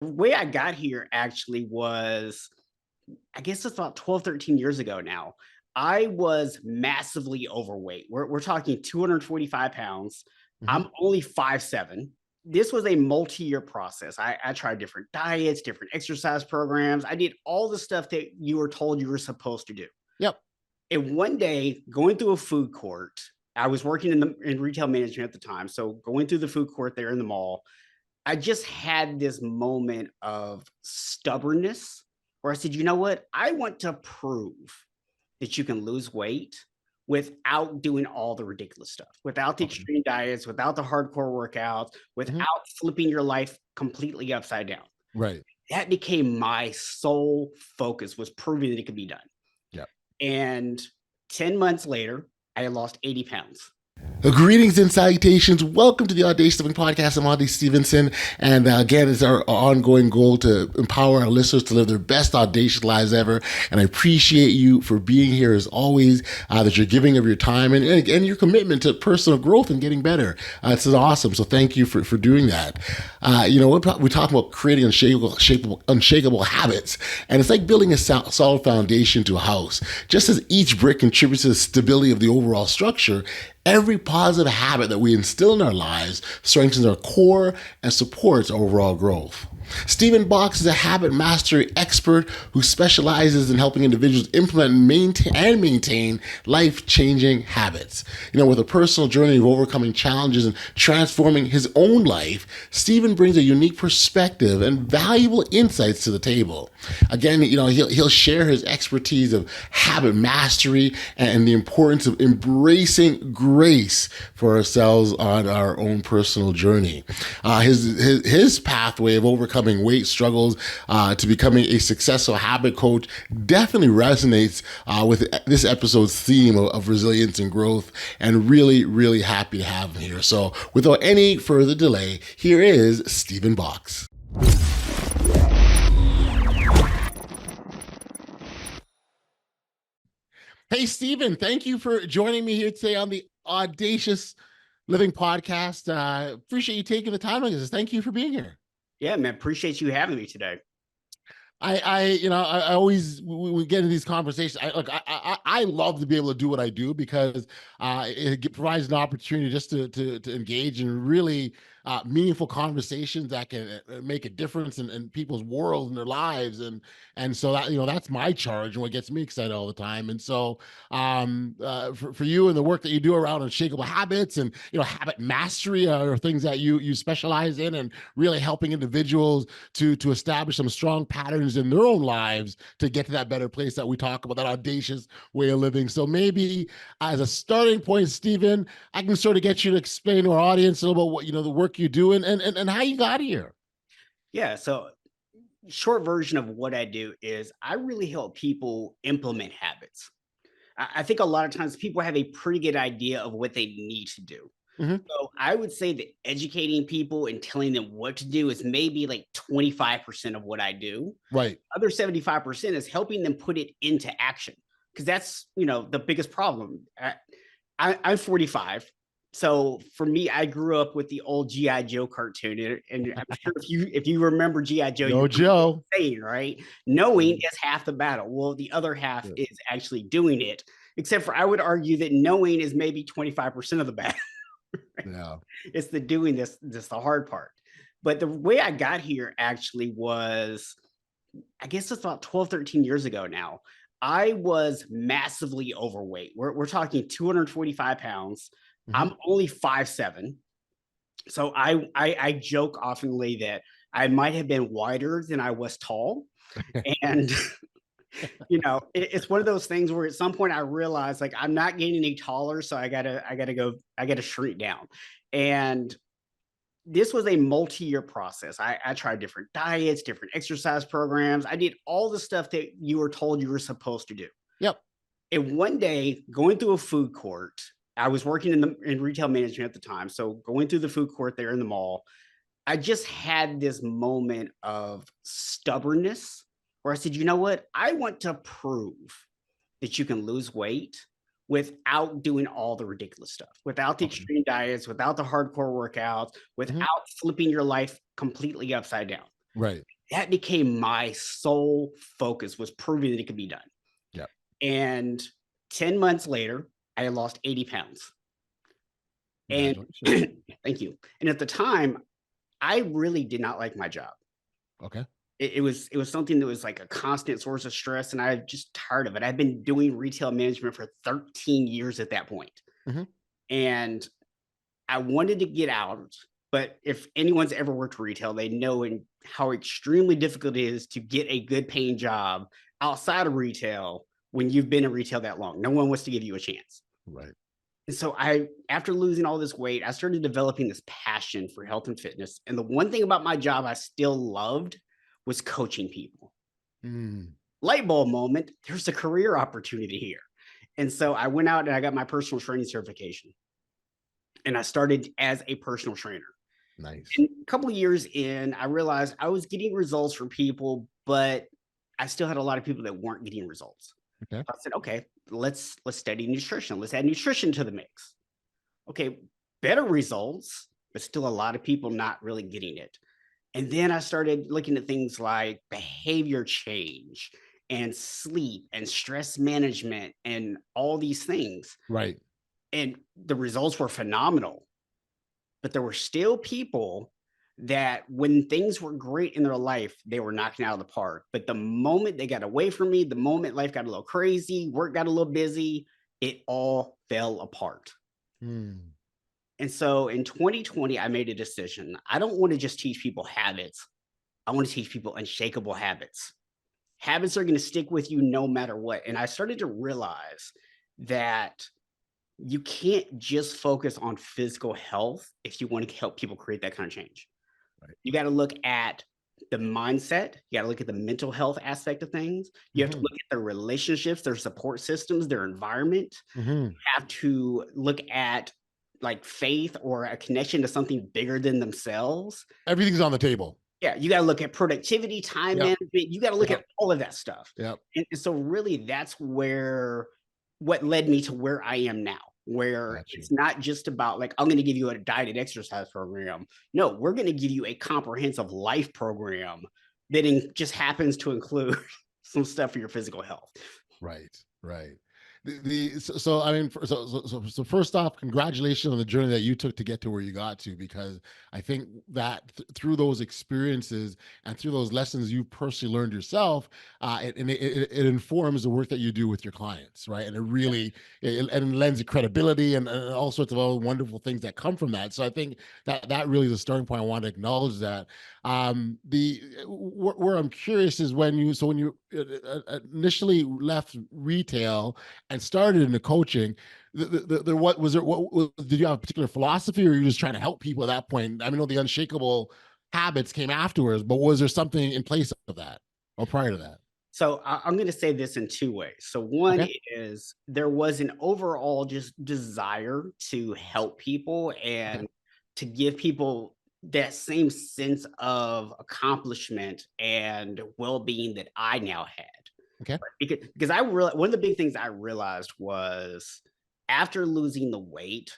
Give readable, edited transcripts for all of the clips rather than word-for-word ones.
The way I got here actually was, I guess it's about 12, 13 years ago now. I was massively overweight. We're talking 245 pounds. Mhm. I'm only 5'7". This was a multi-year process. I tried different diets, different exercise programs. I did all the stuff that you were told you were supposed to do. Yep. And one day, going through a food court, I was working in retail management at the time. So going through the food court there in the mall, I just had this moment of stubbornness where I said, you know what? I want to prove that you can lose weight without doing all the ridiculous stuff, without the Okay. extreme diets, without the hardcore workouts, Mhm. without flipping your life completely upside down. Right. That became my sole focus, was proving that it could be done. Yep. And 10 months later, I had lost 80 pounds. Greetings and salutations. Welcome to the Audacious podcast. I'm Audley Stephenson. And again, it's our ongoing goal to empower our listeners to live their best audacious lives ever. And I appreciate you for being here as always, that you're giving of your time and your commitment to personal growth and getting better. It's awesome. So thank you for doing that. We talk about creating unshakable habits. And it's like building a solid foundation to a house. Just as each brick contributes to the stability of the overall structure, every positive habit that we instill in our lives strengthens our core and supports overall growth. Stephen Box is a habit mastery expert who specializes in helping individuals implement and maintain life-changing habits. With a personal journey of overcoming challenges and transforming his own life, Stephen brings a unique perspective and valuable insights to the table. Again, he'll share his expertise of habit mastery and the importance of embracing grace for ourselves on our own personal journey. His pathway of overcoming weight struggles to becoming a successful habit coach definitely resonates with this episode's theme of resilience and growth, and really, really happy to have him here. So without any further delay, here is Stephen Box. Hey, Stephen, thank you for joining me here today on the Audacious Living Podcast. Appreciate you taking the time on this. Thank you for being here. Yeah, man. Appreciate you having me today. I always, we get into these conversations. I love to be able to do what I do because it provides an opportunity just to engage in really meaningful conversations that can make a difference in people's worlds and their lives, and so that's my charge and what gets me excited all the time. And so for you and the work that you do around unshakable habits and habit mastery are things that you specialize in, and really helping individuals to establish some strong patterns in their own lives to get to that better place that we talk about, that audacious way of living. So maybe as a starting point, Stephen, I can sort of get you to explain to our audience a little about what the work you do and how you got here. Yeah. So, short version of what I do is I really help people implement habits. I think a lot of times people have a pretty good idea of what they need to do. Mm-hmm. So I would say that educating people and telling them what to do is maybe like 25% of what I do. Right. Other 75% is helping them put it into action, because that's, the biggest problem. I'm 45. So for me, I grew up with the old GI Joe cartoon, and I'm sure if you remember GI Joe, you Yo, remember what Joe. I'm saying, right? Knowing is half the battle. Well, the other half is actually doing it. Except for, I would argue that knowing is maybe 25% of the battle. Yeah. It's the doing this the hard part. But the way I got here actually was, I guess it's about 12, 13 years ago now. I was massively overweight. We're talking 245 pounds. Mm-hmm. I'm only 5'7". So I joke oftenly that I might have been wider than I was tall. And it's one of those things where at some point I realized, like, I'm not getting any taller, so I gotta shrink down. And this was a multi-year process. I tried different diets, different exercise programs. I did all the stuff that you were told you were supposed to do. Yep. And one day, going through a food court, I was working in retail management at the time. So going through the food court there in the mall, I just had this moment of stubbornness where I said, you know what? I want to prove that you can lose weight without doing all the ridiculous stuff, without the Okay. extreme diets, without the hardcore workouts, Mm-hmm. without flipping your life completely upside down. Right. That became my sole focus, was proving that it could be done. Yeah. And 10 months later, I had lost 80 pounds. And Congratulations. thank you. And at the time, I really did not like my job. Okay. It was something that was like a constant source of stress, and I'm just tired of it. I've been doing retail management for 13 years at that point, Hmm. and I wanted to get out. But if anyone's ever worked retail, they know how extremely difficult it is to get a good paying job outside of retail when you've been in retail that long. No one wants to give you a chance. Right. And so after losing all this weight, I started developing this passion for health and fitness. And the one thing about my job I still loved was coaching people. Mm. Light bulb moment, there's a career opportunity here. And so I went out and I got my personal training certification. And I started as a personal trainer. Nice. And a couple of years in, I realized I was getting results for people, but I still had a lot of people that weren't getting results. Okay. I said, okay, let's study nutrition. Let's add nutrition to the mix. Okay, better results, but still a lot of people not really getting it. And then I started looking at things like behavior change and sleep and stress management and all these things. Right. And the results were phenomenal. But there were still people that when things were great in their life, they were knocking out of the park. But the moment they got away from me, the moment life got a little crazy, work got a little busy, it all fell apart. Mm. And so in 2020, I made a decision. I don't want to just teach people habits. I want to teach people unshakable habits. Habits are going to stick with you no matter what. And I started to realize that you can't just focus on physical health if you want to help people create that kind of change. Right. You got to look at the mindset. You got to look at the mental health aspect of things. You have to look at their relationships, their support systems, their environment. Mm-hmm. You have to look at like faith or a connection to something bigger than themselves. Everything's on the table. Yeah, you got to look at productivity, time management. You got to look at all of that stuff. Yep. And so really that's what led me to where I am now, where it's not just about like, I'm going to give you a diet and exercise program. No, we're going to give you a comprehensive life program that just happens to include some stuff for your physical health. Right. Right. So I mean, so first off, congratulations on the journey that you took to get to where you got to, because I think that through those experiences and through those lessons you personally learned yourself, it informs the work that you do with your clients, right? And it really and lends credibility and all sorts of other wonderful things that come from that. So I think that really is a starting point. I want to acknowledge that. Where I'm curious is when you initially left retail and started into coaching, what did you have a particular philosophy, or were you just trying to help people at that point? I mean, the unshakable habits came afterwards, but was there something in place of that or prior to that? So I'm going to say this in two ways. So one is there was an overall just desire to help people and to give people that same sense of accomplishment and well-being that I now had. Okay. Because one of the big things I realized was after losing the weight,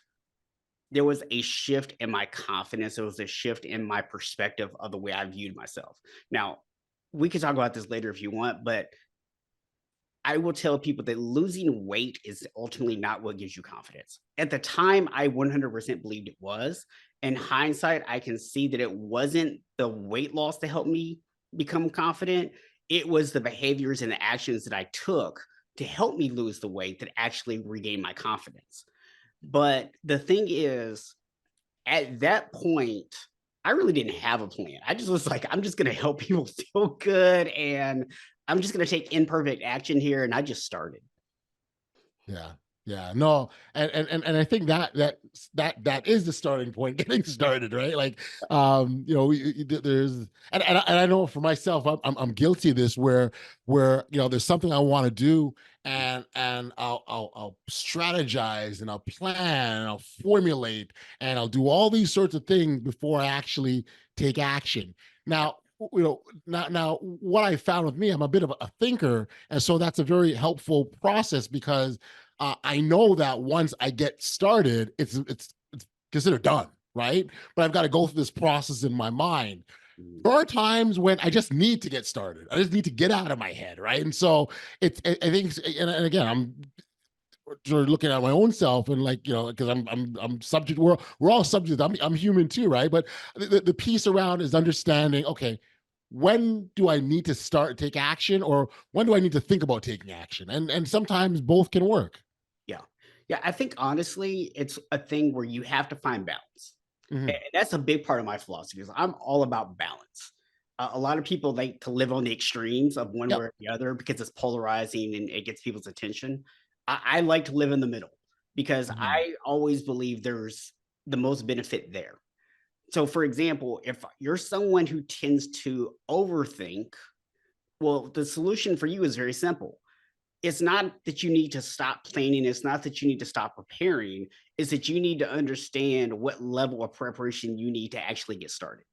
there was a shift in my confidence. There was a shift in my perspective of the way I viewed myself. Now, we can talk about this later if you want, but I will tell people that losing weight is ultimately not what gives you confidence. At the time, I 100% believed it was. In hindsight, I can see that it wasn't the weight loss that helped me become confident. It was the behaviors and the actions that I took to help me lose the weight that actually regained my confidence. But the thing is, at that point, I really didn't have a plan. I just was like, I'm just going to help people feel good, and I'm just going to take imperfect action here. And I just started. Yeah. Yeah, no, and I think that is the starting point, getting started, right? Like, there's and I know for myself, I'm guilty of this, where there's something I want to do, and I'll strategize and I'll plan and I'll formulate and I'll do all these sorts of things before I actually take action. Now, now what I found with me, I'm a bit of a thinker, and so that's a very helpful process, because I know that once I get started, it's considered done, right? But I've got to go through this process in my mind. Mhm. There are times when I just need to get started. I just need to get out of my head, right? And so I think, and again, I'm sort of looking at my own self and like, because I'm subject. We're all subject. I'm human too, right? But the piece around is understanding. Okay, when do I need to start take action, or when do I need to think about taking action? And sometimes both can work. Yeah. Yeah, I think honestly, it's a thing where you have to find balance. And Hmm. that's a big part of my philosophy is I'm all about balance. A lot of people like to live on the extremes of one way Yep. or the other because it's polarizing and it gets people's attention. I like to live in the middle because Hmm. I always believe there's the most benefit there. So, for example, if you're someone who tends to overthink, well, the solution for you is very simple. It's not that you need to stop planning. It's not that you need to stop preparing. It's that you need to understand what level of preparation you need to actually get started.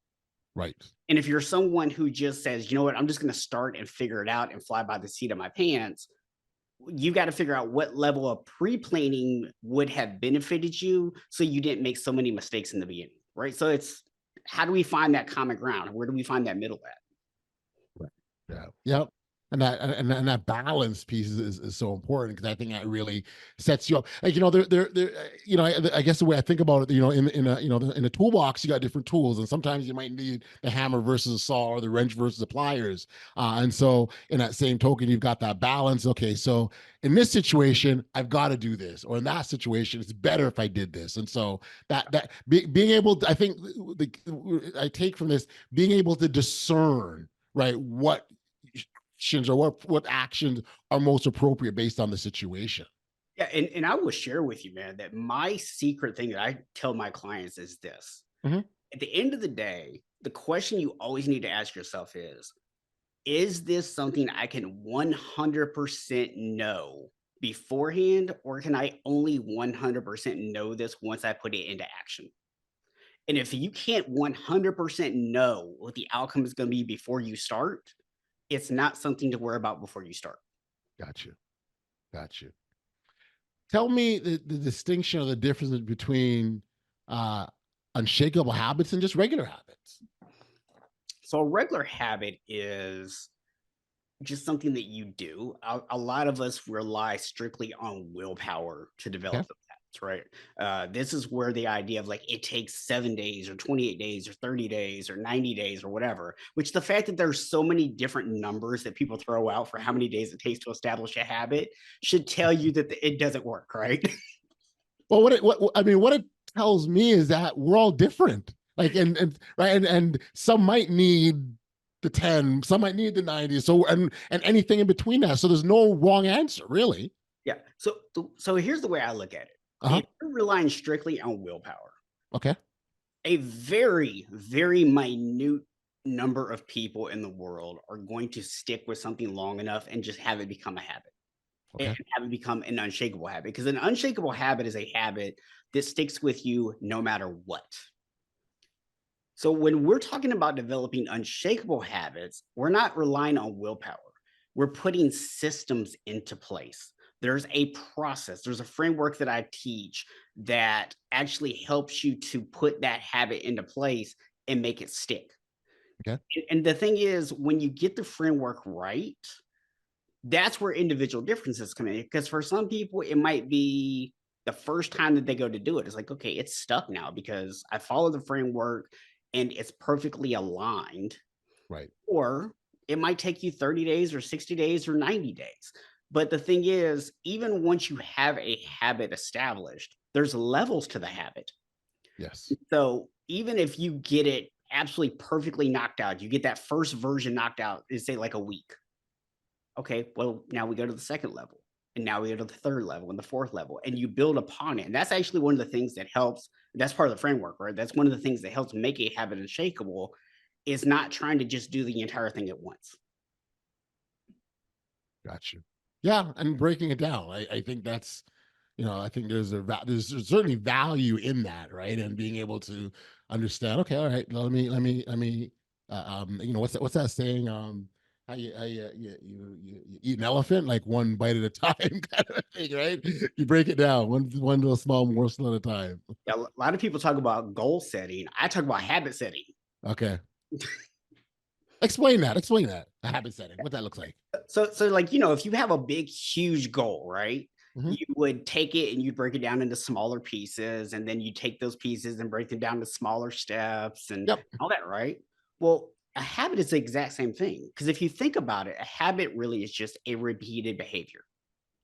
Right. And if you're someone who just says, you know what, I'm just going to start and figure it out and fly by the seat of my pants, you got to figure out what level of pre planning would have benefited you so you didn't make so many mistakes in the beginning. Right. So it's how do we find that common ground? Where do we find that middle at? Right. Yeah. Yep. And that balance piece is so important because I think that really sets you up. Like I guess the way I think about it, in a toolbox you got different tools, and sometimes you might need the hammer versus a saw or the wrench versus the pliers. And so in that same token, you've got that balance. Okay, so in this situation, I've got to do this, or in that situation, it's better if I did this. And so being able, to, I think, I take from this being able to discern right what actions or what actions are most appropriate based on the situation. Yeah, and I will share with you, man, that my secret thing that I tell my clients is this. Mhm. At the end of the day, the question you always need to ask yourself is this something I can 100% know beforehand, or can I only 100% know this once I put it into action? And if you can't 100% know what the outcome is going to be before you start, it's not something to worry about before you start. Got you. Got you. Tell me the distinction or the difference between uh, unshakable habits and just regular habits. So, a regular habit is just something that you do. A lot of us rely strictly on willpower to Okay. develop those habits, right? This is where the idea of like it takes 7 days or 28 days or 30 days or 90 days or whatever, which the fact that there's so many different numbers that people throw out for how many days it takes to establish a habit should tell you that it doesn't work, right? Well, what it tells me is that we're all different. Like, and right, and some might need the 10, some might need the 90. So, and anything in between that. So there's no wrong answer, really. Yeah. So here's the way I look at it. Uh huh. If you're relying strictly on willpower, Okay. a very, very minute number of people in the world are going to stick with something long enough and just have it become a habit and Okay. have it become an unshakable habit. Because an unshakable habit is a habit that sticks with you no matter what. So when we're talking about developing unshakable habits, we're not relying on willpower. We're putting systems into place. There's a process, there's a framework that I teach that actually helps you to put that habit into place and make it stick. Okay. And the thing is, when you get the framework right, that's where individual differences come in. Because for some people, it might be the first time that they go to do it. It's like, okay, it's stuck now because I follow the framework and it's perfectly aligned. Right. Or it might take you 30 days or 60 days or 90 days. But the thing is, even once you have a habit established, there's levels to the habit. Yes. So even if you get it absolutely perfectly knocked out, you get that first version knocked out in say like a week. Okay, well, now we go to the second level. And now we go to the third level and the fourth level, and you build upon it. And that's actually one of the things that helps. That's part of the framework, right? That's one of the things that helps make a habit unshakable is not trying to just do the entire thing at once. Got you. Yeah, and breaking it down. I think that's, I think there's certainly value in that, right? And being able to understand. Okay, all right. Let me. What's that saying? You eat an elephant like one bite at a time, kind of thing, right? You break it down one little small morsel at a time. Yeah, a lot of people talk about goal setting. I talk about habit setting. Okay. Explain that. Explain that. A habit setting. What that looks like. So like, if you have a big, huge goal, right? Mm-hmm. You would take it and you break it down into smaller pieces, and then you take those pieces and break them down to smaller steps and Yep. all that, right? Well, a habit is the exact same thing. Because if you think about it, a habit really is just a repeated behavior.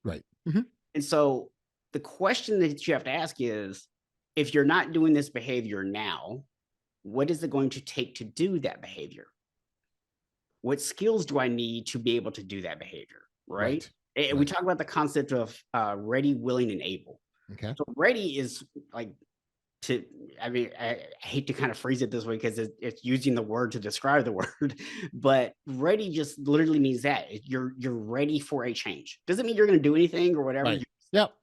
Right. Mm-hmm. And so the question that you have to ask is, if you're not doing this behavior now, what is it going to take to do that behavior? What skills do I need to be able to do that behavior? Right. Right. And we Right. talk about the concept of ready, willing, and able. Okay. So ready is like to, I mean, I hate to kind of phrase it this way because it's using the word to describe the word, but ready just literally means that you're ready for a change. Doesn't mean you're going to do anything or whatever. Right. Yep.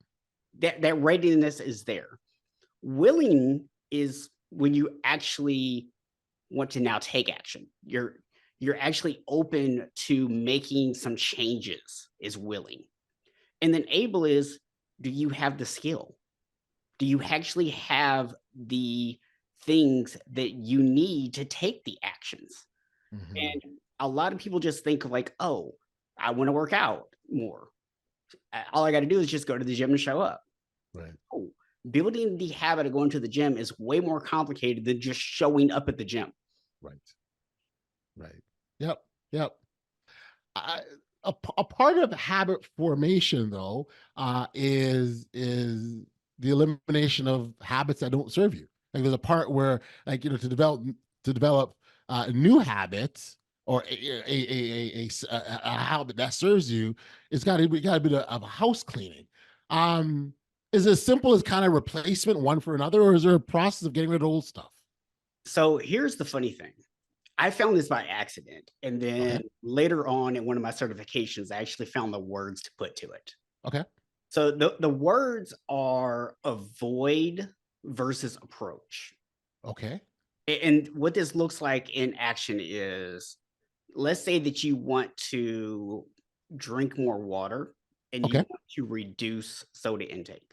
That readiness is there. Willing is when you actually want to now take action. You're actually open to making some changes is willing. And then able is, do you have the skill? Do you actually have the things that you need to take the actions? Mm-hmm. And a lot of people just think of like, oh, I want to work out more. All I got to do is just go to the gym and show up. Right. Oh, building the habit of going to the gym is way more complicated than just showing up at the gym. Right. Right. Yep. Yep. I, a part of habit formation, though, is the elimination of habits that don't serve you. Like there's a part where, like to develop new habits or a habit that serves you, it's got to be of a house cleaning. Um, is it as simple as kind of replacement one for another, or is there a process of getting rid of old stuff? So here's the funny thing. I found this by accident. And Okay. then later on in one of my certifications, I actually found the words to put to it. Okay. So the words are avoid versus approach. Okay. And what this looks like in action is, let's say that you want to drink more water and you Okay. want to reduce soda intake.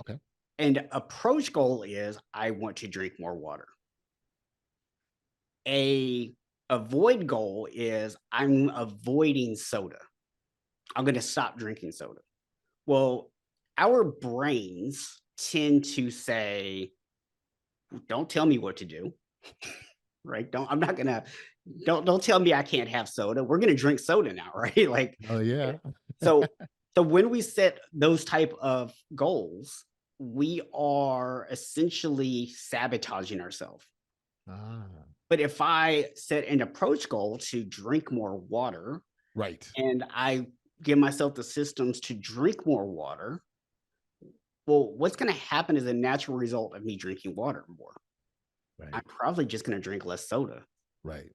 Okay. And approach goal is, I want to drink more water. A avoid goal is, I'm avoiding soda. I'm going to stop drinking soda. Well, our brains tend to say, don't tell me what to do. Right? I'm not gonna, don't tell me I can't have soda. We're gonna drink soda now, right? Like, Oh yeah. so so when we set those type of goals, we are essentially sabotaging ourselves. Ah. But if I set an approach goal to drink more water Right. and I give myself the systems to drink more water, well, what's going to happen is a natural result of me drinking water more. Right. I'm probably just going to drink less soda Right.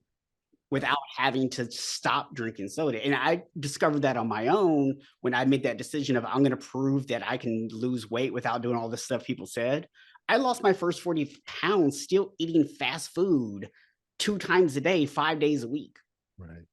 without Right. having to stop drinking soda. And I discovered that on my own when I made that decision of, I'm going to prove that I can lose weight without doing all the stuff people said. I lost my first 40 pounds still eating fast food 2 times a day, 5 days a week. Right.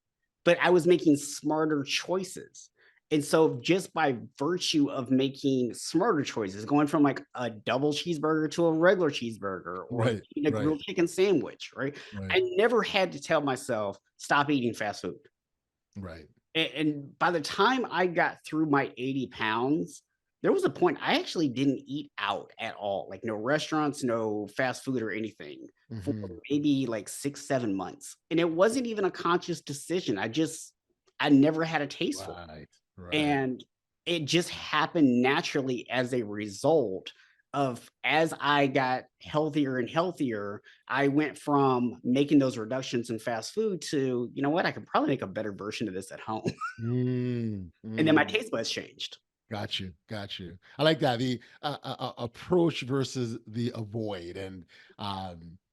But I was making smarter choices. And so just by virtue of making smarter choices, going from like a double cheeseburger to a regular cheeseburger or Right. eating a Right. grilled chicken sandwich, right? Right. I never had to tell myself, stop eating fast food. Right. And by the time I got through my 80 pounds, there was a point I actually didn't eat out at all, like no restaurants, no fast food or anything for Mm-hmm. maybe like 6, 7 months. And it wasn't even a conscious decision. I never had a taste for it. Right. Right. And it just happened naturally as a result of, as I got healthier and healthier, I went from making those reductions in fast food to, you know what, I could probably make a better version of this at home. Mm, And then my mm. taste buds changed. Got you. Got you. I like that. The approach versus the avoid. And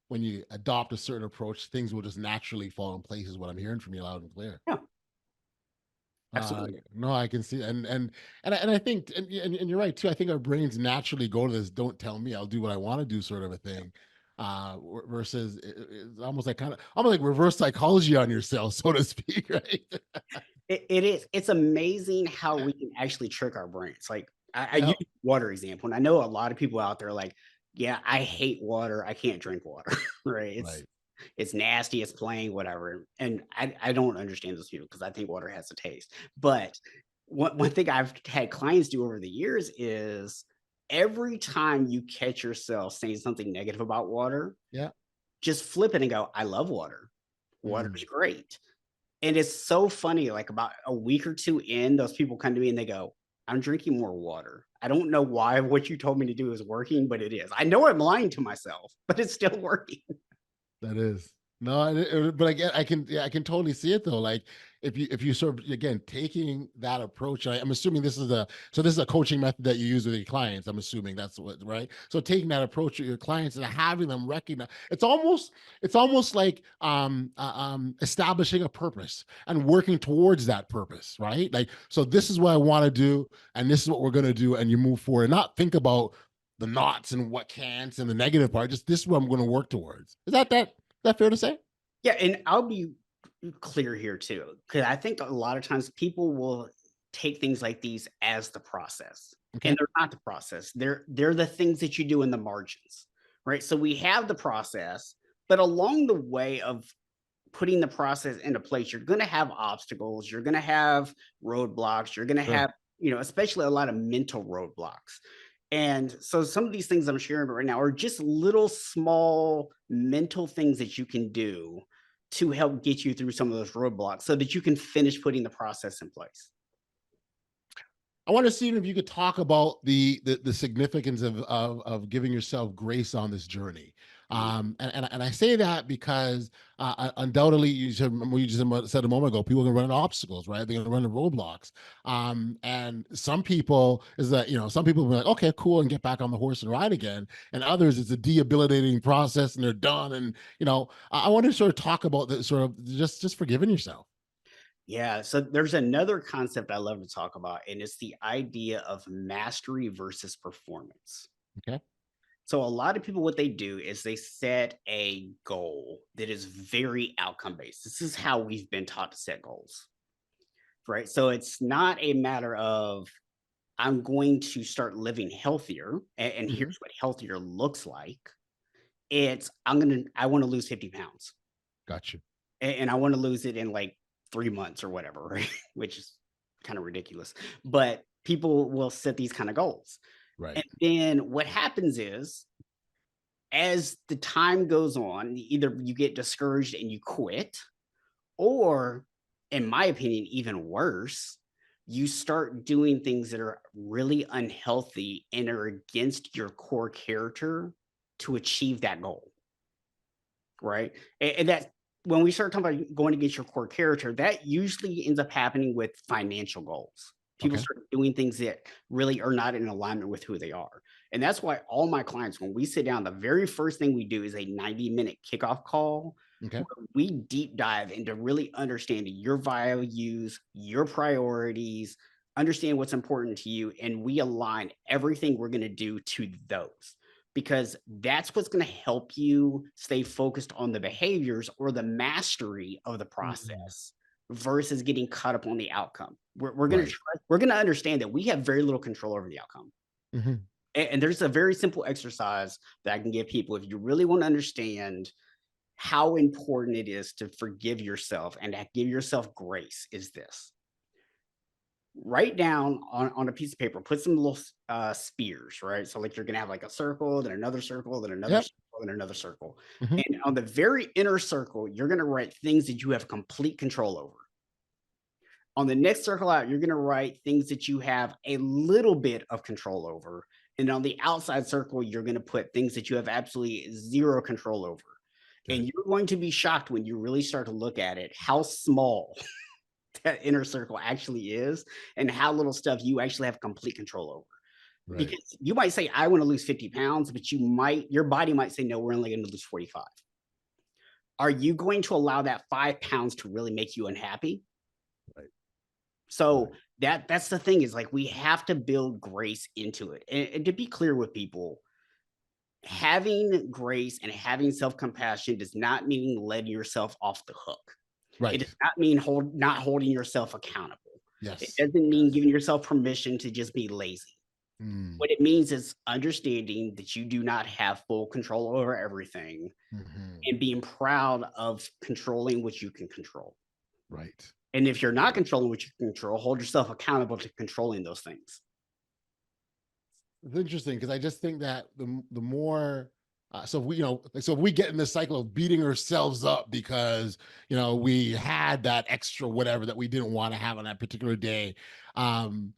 when you adopt a certain approach, things will just naturally fall in place, is what I'm hearing from you loud and clear. Yeah, absolutely. No, I can see, and I think, and you're right too. I think our brains naturally go to this "don't tell me, I'll do what I want to do" sort of a thing, versus it's almost like reverse psychology on yourself, so to speak, right? It is. It's amazing how we can actually trick our brains. Like I use Yeah, water example, and I know a lot of people out there are like, yeah, I hate water. I can't drink water. Right. right, it's nasty, it's plain, whatever. And I don't understand those people because I think water has a taste. But one thing I've had clients do over the years is every time you catch yourself saying something negative about water, Yeah. just flip it and go, I love water. Water is Mm. great. And it's so funny, like about a week or two in, those people come to me and they go, I'm drinking more water. I don't know why what you told me to do is working, but it is. I know I'm lying to myself, but it's still working. That is. No, but again, yeah, I can totally see it though. Like if you sort of again taking that approach, I'm assuming this is a coaching method that you use with your clients. I'm assuming that's what, right? So taking that approach with your clients and having them recognize it's almost like establishing a purpose and working towards that purpose, right? Like, so this is what I want to do, and this is what we're gonna do, and you move forward, and not think about the knots and what can'ts and the negative part. Just this is what I'm going to work towards. Is that fair to say? Yeah, and I'll be clear here too, because I think a lot of times people will take things like these as the process, and Okay. they're not the process. They're the things that you do in the margins, right? So we have the process, but along the way of putting the process into place, you're going to have obstacles, you're going to have roadblocks, you're going to Sure. have, especially a lot of mental roadblocks. And so some of these things I'm sharing right now are just little small mental things that you can do to help get you through some of those roadblocks so that you can finish putting the process in place. I want to see if you could talk about the significance of giving yourself grace on this journey. Mhm. And I say that because undoubtedly you just said a moment ago, people are going to run into obstacles, right? They're going to run into roadblocks. And some people is that, some people will be like, okay, cool, and get back on the horse and ride again. And others, it's a debilitating process and they're done. And, I want to sort of talk about the sort of just forgiving yourself. Yeah. So there's another concept I love to talk about, and it's the idea of mastery versus performance. Okay. So a lot of people, what they do is they set a goal that is very outcome based. This is how we've been taught to set goals, right? So it's not a matter of I'm going to start living healthier, and Hmm. here's what healthier looks like. I want to lose 50 pounds, Gotcha. and I want to lose it in like 3 months or whatever, right? Which is kind of ridiculous. But people will set these kind of goals. Right. And then what happens is as the time goes on, either you get discouraged and you quit, or in my opinion, even worse, you start doing things that are really unhealthy and are against your core character to achieve that goal. Right. And that when we start talking about going against your core character, that usually ends up happening with financial goals. People Okay. start doing things that really are not in alignment with who they are. And that's why all my clients, when we sit down, the very first thing we do is a 90-minute kickoff call Okay. where we deep dive into really understanding your values, your priorities, understand what's important to you, and we align everything we're going to do to those because that's what's going to help you stay focused on the behaviors or the mastery of the Mhm. process versus getting caught up on the outcome. We're going to Right. try, we're going to understand that we have very little control over the outcome. Mhm. And there's a very simple exercise that I can give people if you really want to understand how important it is to forgive yourself and to give yourself grace is this. Write down on a piece of paper, put some little spears, right? So like you're gonna have like a circle, then another circle, then another Yep. circle, then another circle. Mhm. And on the very inner circle, you're gonna write things that you have complete control over. On the next circle out, you're gonna write things that you have a little bit of control over. And on the outside circle, you're gonna put things that you have absolutely zero control over. Okay. And you're going to be shocked when you really start to look at it, how small that inner circle actually is and how little stuff you actually have complete control over. Right. Because you might say, I want to lose 50 pounds, but your body might say, no, we're only going to lose 45. Are you going to allow that 5 pounds to really make you unhappy? Right. So Right. that's the thing is like we have to build grace into it. And to be clear with people, having grace and having self-compassion does not mean letting yourself off the hook. It does Right. not mean not holding yourself accountable. It Yes. doesn't mean Yes. giving yourself permission to just be lazy. Mm. What it means is understanding that you do not have full control over everything Hmm. and being proud of controlling what you can control. Right. And if you're not controlling what you can control, hold yourself accountable to controlling those things. It's interesting because I just think that the more so if we so if we get in this cycle of beating ourselves up because we had that extra whatever that we didn't want to have on that particular day, um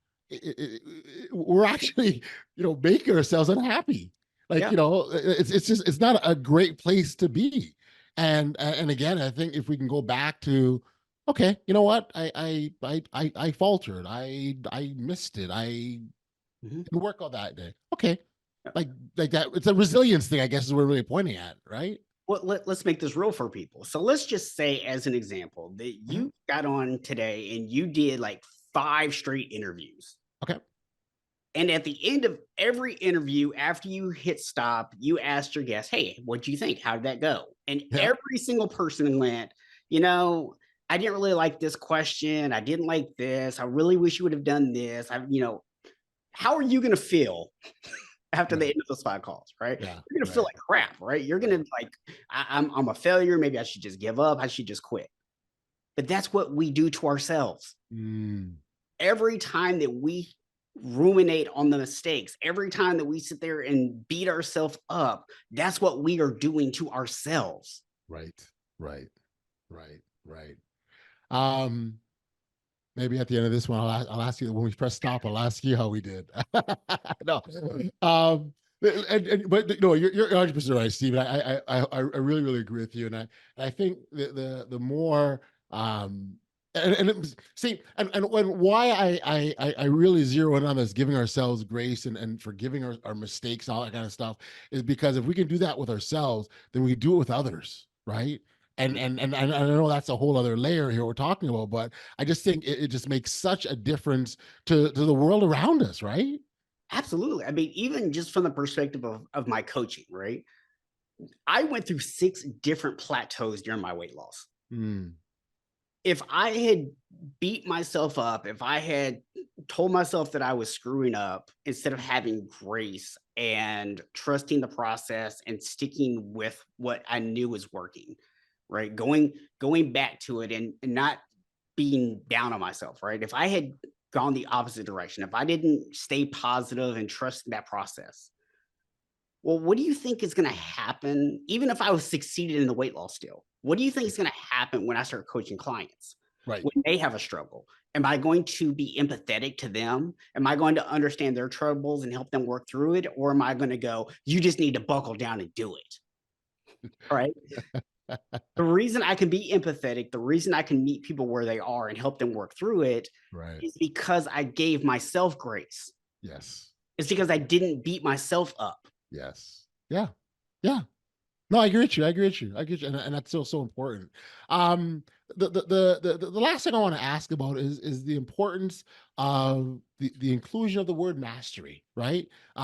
we're actually making ourselves unhappy. Like Yeah. it's just it's not a great place to be. And again, I think if we can go back to, okay, you know what, I faltered, I missed it, I Mhm. didn't work all that day. Okay. Like that. It's a resilience thing, I guess, is what we're really pointing at, right? Well, let's make this real for people. So let's just say, as an example, that Mhm. you got on today and you did like 5 straight interviews. Okay. And at the end of every interview, after you hit stop, you asked your guest, "Hey, what do you think? How did that go?" And Yeah. every single person went, you know, I didn't really like this question. I didn't like this. I really wish you would have done this. How are you going to feel after the Right. end of those 5 calls, right? Yeah. You're gonna feel Right. like crap, right? You're gonna Right. be like, I'm a failure. Maybe I should just give up. I should just quit. But that's what we do to ourselves. Mm, Every time that we ruminate on the mistakes, every time that we sit there and beat ourselves up, that's what we are doing to ourselves. right. Right. Right. Right. Um, Maybe at the end of this one, I'll ask you when we press stop. I'll ask you how we did. No, but no, you're 100% right, Stephen. I really really agree with you, and I think the more see and when why I really zero in on this giving ourselves grace and forgiving our mistakes and all that kind of stuff is because if we can do that with ourselves, then we can do it with others, right? And I know that's a whole other layer here we're talking about, but I just think it just makes such a difference to the world around us, right? Absolutely. I mean, even just from the perspective of my coaching, right? I went through 6 different plateaus during my weight loss. Mm, If I had beat myself up, if I had told myself that I was screwing up instead of having grace and trusting the process and sticking with what I knew was working, right? Going back to it and not being down on myself, right? If I had gone the opposite direction, if I didn't stay positive and trust that process, well, what do you think is going to happen? Even if I was succeeded in the weight loss still, what do you think is going to happen when I start coaching clients right. when they have a struggle? Am I going to be empathetic to them? Am I going to understand their troubles and help them work through it? Or am I going to go, you just need to buckle down and do it? All right. The reason I can be empathetic, the reason I can meet people where they are and help them work through it Right. is because I gave myself grace. Yes. It's because I didn't beat myself up. Yes. Yeah. Yeah. No, I agree with you. I agree with you. I agree with you. And that's so important. Um, the last thing I want to ask about is the importance of the inclusion of the word mastery, right? First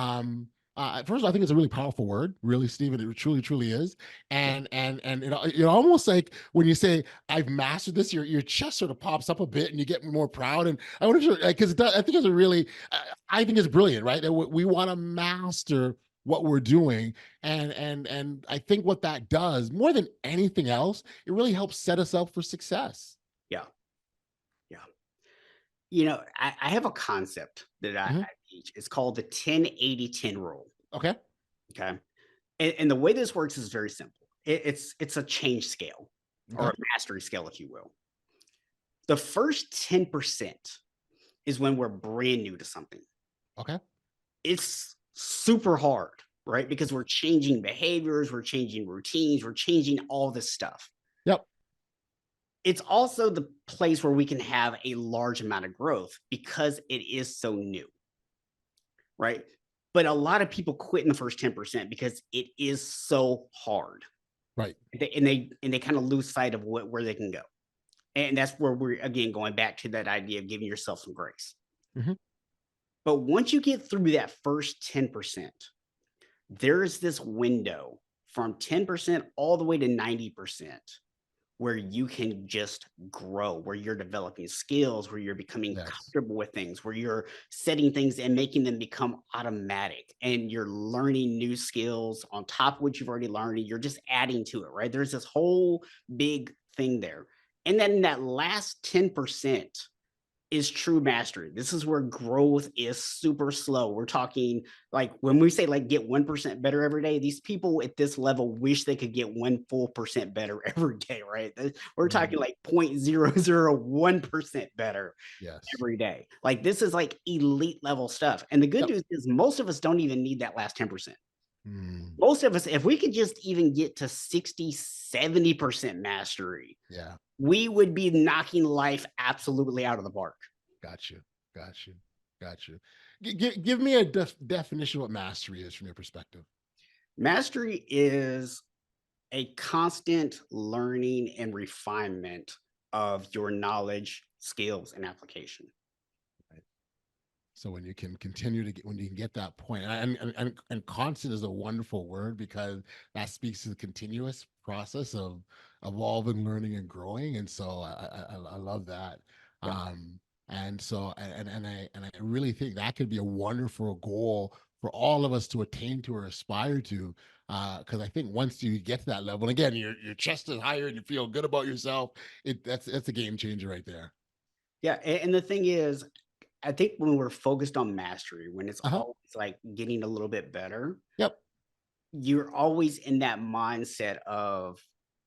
of all, I think it's a really powerful word, really, Stephen. It truly, truly is. And you know, almost like when you say I've mastered this, your chest sort of pops up a bit and you get more proud. And I want to because I think it's a really, I think it's brilliant, right? That we want to master what we're doing, and I think what that does more than anything else, it really helps set us up for success. Yeah. Yeah. I have a concept that I Mhm. teach. It's called the 10-80-10 rule. Okay. Okay. And the way this works is very simple. It's a change scale or Okay. a mastery scale, if you will. The first 10% is when we're brand new to something. Okay. It's super hard, right? Because we're changing behaviors, we're changing routines, we're changing all this stuff. Yep. It's also the place where we can have a large amount of growth because it is so new, right? But a lot of people quit in the first 10% because it is so hard. Right. And they kind of lose sight of where they can go. And that's where we're again going back to that idea of giving yourself some grace. Hmm. But once you get through that first 10%, there is this window from 10% all the way to 90% where you can just grow, where you're developing skills, where you're becoming Yes. comfortable with things, where you're setting things and making them become automatic, and you're learning new skills on top of what you've already learned, and you're just adding to it, right? There's this whole big thing there. And then that last 10% is true mastery. This is where growth is super slow. We're talking like when we say like get 1% better every day, these people at this level wish they could get 1 full% better every day, right? We're talking like 0.001% better Yes. every day. Like this is like elite level stuff. And the good Yep. news is most of us don't even need that last 10%. Mm, Most of us, if we could just even get to 60, 70% mastery, yeah. we would be knocking life absolutely out of the park. Got you. Got you. Got you. Give me a definition of what mastery is from your perspective. Mastery is a constant learning and refinement of your knowledge, skills, and application. So when you can continue to get, when you can get that point, and constant is a wonderful word because that speaks to the continuous process of evolving, learning, and growing. And so I love that. Yeah. And so and I really think that could be a wonderful goal for all of us to attain to or aspire to. Because I think once you get to that level, and again, your chest is higher and you feel good about yourself, that's a game changer right there. Yeah. And the thing is, I think when we're focused on mastery, when it's Uh-huh. always like getting a little bit better, Yep. you're always in that mindset of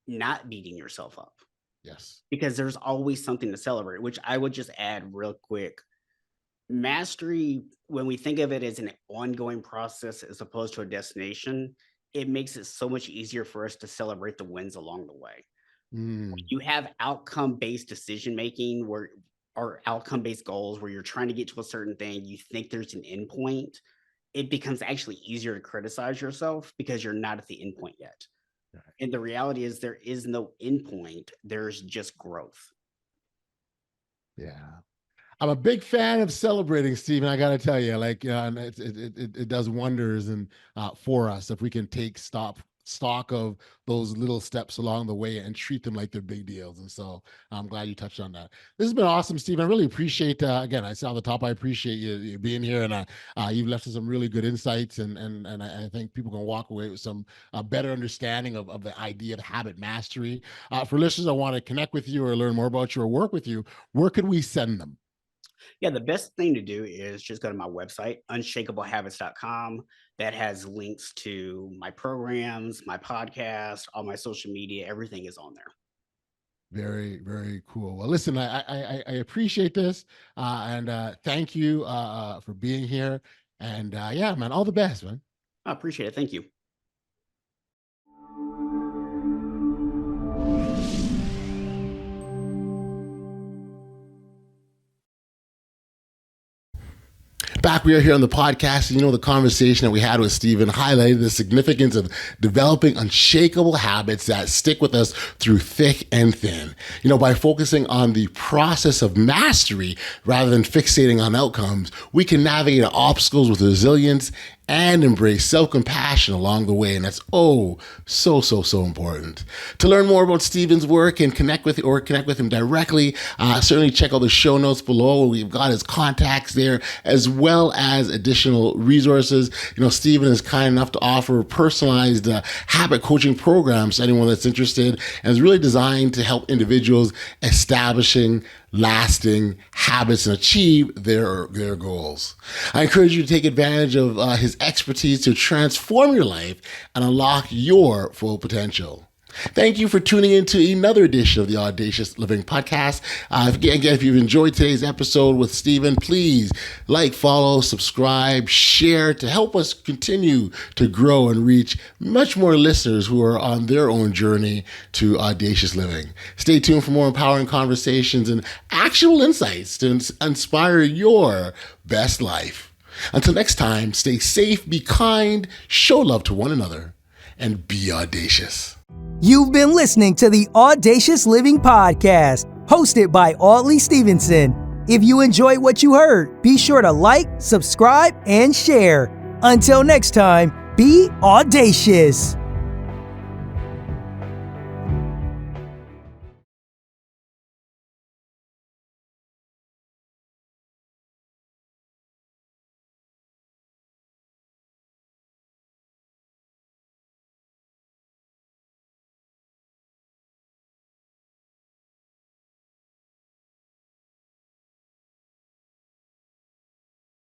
not beating yourself up Yes. because there's always something to celebrate, which I would just add real quick. Mastery, when we think of it as an ongoing process as opposed to a destination, it makes it so much easier for us to celebrate the wins along the way. Mm, You have outcome-based decision making where or outcome-based goals where you're trying to get to a certain thing, you think there's an endpoint, it becomes actually easier to criticize yourself because you're not at the endpoint yet. right. And the reality is there is no endpoint, there's just growth. Yeah. I'm a big fan of celebrating, Stephen. I got to tell you, like, and it does wonders and for us if we can take stock of those little steps along the way and treat them like they're big deals. And so I'm glad you touched on that. This has been awesome, Stephen. I really appreciate. Again, I said on the top, I appreciate you being here, and you've left us some really good insights, and I think people can walk away with some better understanding of the idea of habit mastery. For listeners, I want to connect with you or learn more about you or work with you. Where could we send them? Yeah, the best thing to do is just go to my website, unshakeablehabits.com. That has links to my programs, my podcast, all my social media, everything is on there. Very, very cool. Well, listen, I appreciate this, and thank you for being here. And yeah, man, all the best, man. I appreciate it. Thank you. Back, we are here on the podcast. You know, the conversation that we had with Stephen highlighted the significance of developing unshakable habits that stick with us through thick and thin. You know, by focusing on the process of mastery rather than fixating on outcomes, we can navigate obstacles with resilience and embrace self-compassion along the way. And that's so important. To learn more about Stephen's work and connect with him directly, certainly check out the show notes below. We've got his contacts there as well as additional resources. You know, Stephen is kind enough to offer personalized habit coaching programs to anyone that's interested, and is really designed to help individuals establishing lasting habits and achieve their goals. I encourage you to take advantage of his expertise to transform your life and unlock your full potential. Thank you for tuning in to another edition of the Audacious Living Podcast. Again, if you've enjoyed today's episode with Stephen, please like, follow, subscribe, share to help us continue to grow and reach much more listeners who are on their own journey to audacious living. Stay tuned for more empowering conversations and actionable insights to inspire your best life. Until next time, stay safe, be kind, show love to one another, and be audacious. You've been listening to the Audacious Living Podcast, hosted by Audley Stephenson. If you enjoyed what you heard, be sure to like, subscribe, and share. Until next time, be audacious.